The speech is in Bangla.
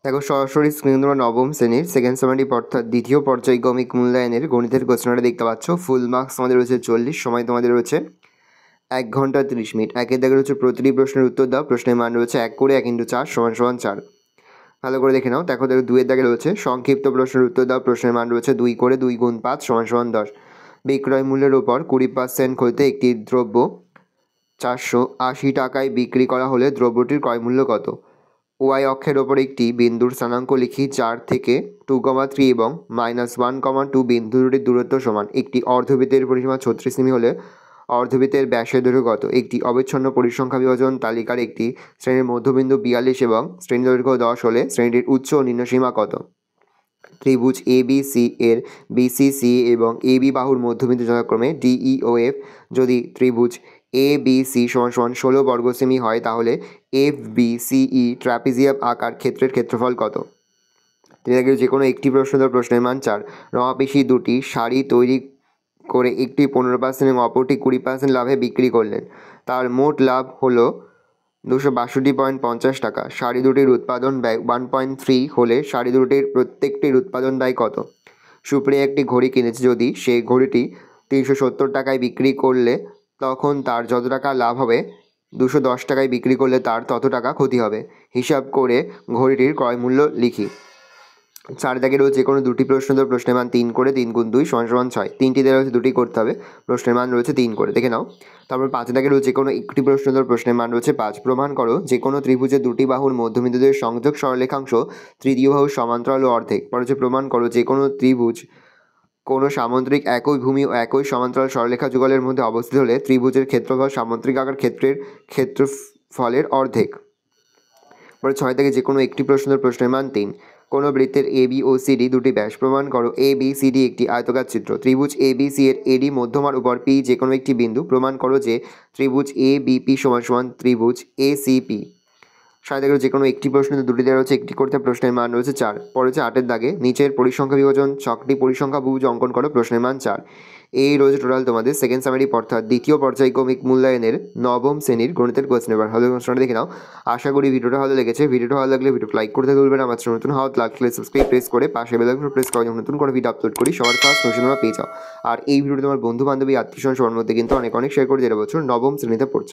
দেখো সরাসরি স্ক্রিনে তোমরা নবম শ্রেণীর সেকেন্ড সেমেস্টার অর্থাৎ দ্বিতীয় পর্যায়ক্রমিক মূল্যায়নের গণিতের কোশ্চেনটা দেখতে পাচ্ছ। ফুল মার্কস তোমাদের রয়েছে 40, সময় তোমাদের রয়েছে 1 ঘন্টা 30 মিনিট। একের দাগে রয়েছে প্রতিটি প্রশ্নের উত্তর দাও, প্রশ্নের মান রয়েছে 1 করে 1 × 4 = 4। ভালো করে দেখে নাও। দেখো 2-এর দাগে রয়েছে সংক্ষিপ্ত প্রশ্নের উত্তর দাও, প্রশ্নের মান রয়েছে 2 করে 2 × 5 = 10। বিক্রয় মূল্যের উপর 20% ক্ষতিতে একটি দ্রব্য 480 টাকায় বিক্রি করা হলে দ্রব্যটির ক্রয় মূল্য কত? ওয়াই অক্ষের ওপর একটি বিন্দুর স্থানাঙ্ক লিখি 4 থেকে 2,3 এবং -1,2 বিন্দু দুটির দূরত্ব সমান। একটি অর্ধবৃত্তের পরিসীমা 36 সেমি হলে অর্ধবৃত্তের ব্যাসের দৈর্ঘ্য কত? একটি অবিচ্ছিন্ন পরিসংখ্যা বিভাজন তালিকার একটি শ্রেণীর মধ্যবিন্দু 42 এবং শ্রেণী দৈর্ঘ্য 10 হলে শ্রেণীটির উচ্চ ও নিম্ন সীমা কত? ত্রিভুজ ABC এর BCC এবং AB বাহুর মধ্যবিন্দু যথাক্রমে DE ও F। যদি ত্রিভুজ ABC = 16 বর্গ সেমি হয় তাহলে FBCE ট্রাপিজিয়াম আকার ক্ষেত্রের ক্ষেত্রফল কত? এর যে কোনো একটি প্রশ্ন দাও, প্রশ্নের মান 4। রমাপিসি দুটি শাড়ি তৈরি করে একটি 15% এবং অপরটি 20% লাভে বিক্রি করলেন। তার মোট লাভ হলো 262.50 টাকা। শাড়ি দুটির উৎপাদন ব্যয় 1.3 হলে শাড়ি দুটির প্রত্যেকটির উৎপাদন ব্যয় কত? সুপ্রিয়া একটি ঘড়ি কিনেছে। যদি সে ঘড়িটি 370 টাকায় বিক্রি করলে তখন তার যত টাকা লাভ হবে, 210 টাকায় বিক্রি করলে তার তত টাকা ক্ষতি হবে। হিসাব করে ঘড়িটির ক্রয় মূল্য লিখি। 4 দাগে রয়েছে যে কোনো দুটি প্রশ্ন দাও, প্রশ্নের মান 3 করে 3 × 2 = 6। তিনটি দেওয়া রয়েছে, দুটি করতে হবে, প্রশ্নের মান রয়েছে 3 করে, দেখে নাও। তারপর 5 দাগে রয়েছে যে কোনো একটি প্রশ্ন দাও, প্রশ্নের মান রয়েছে 5। প্রমাণ করো যে কোনো ত্রিভুজের দুটি বাহুর মধ্যবিন্দুদের সংযোগ সরলরেখাংশ তৃতীয় বাহুর সমান্তরাল ও অর্ধেক। পরে হচ্ছে প্রমাণ করো যে কোনো ত্রিভুজ কোনো সামুদ্রিক একই ভূমি ও একই সমান্তরাল সরলরেখা যুগলের মধ্যে অবস্থিত হলে ত্রিভুজের ক্ষেত্রফল সামুদ্রিক আকার ক্ষেত্রের ক্ষেত্রফলের অর্ধেক। পরে 6 থেকে যে কোনো একটি প্রশ্ন দাও, প্রশ্নের মান 3। কোনো বৃত্তের AB ও CD দুটি ব্যাস। প্রমাণ করো ABCD একটি আয়তকার চিত্র। ত্রিভুজ ABC এর AD মধ্যমার উপর P যে কোনো একটি বিন্দু। প্রমাণ করো যে ত্রিভুজ ABP = ত্রিভুজ ACP। 7 থেকে যে কোনো একটি প্রশ্ন দুটি দেওয়া রয়েছে, একটি করতে প্রশ্নের মান রয়েছে 4। পরে হচ্ছে 8-এর দাগে নিচের পরিসংখ্যা বিভাজন ছকটি পরিসংখ্যা বহুভুজ অঙ্কন করো, প্রশ্নের মান 4। এই রয়েছে টোটাল তোমাদের সেকেন্ড সেমেস্টার অর্থাৎ দ্বিতীয় পর্যায়ক্রমিক মূল্যায়নের নবম শ্রেণীর গণিতের কোশ্চেন। এবার ভালো কোশ্চেনটা দেখে নাও। আশা করি ভিডিওটা ভালো লেগেছে। ভিডিওটা ভালো লাগলে ভিডিওটা লাইক করতে ভুলবেন না। আমার চ্যানেল নতুন হওয়া লাগলে সাবস্ক্রাইব প্রেস করে পাশে বেল আইকন প্রেস করে নতুন করে ভিডিও আপলোড করি সবার ফার্স্ট নোটিফিকেশন তোমরা পেয়ে যাও। আর এই ভিডিওটা তোমার বন্ধু বান্ধবী আত্মীয় স্বজন সবার মধ্যে কিন্তু অনেক শেয়ার করে দেওয়ার বছর নবম শ্রেণীতে পড়ছে।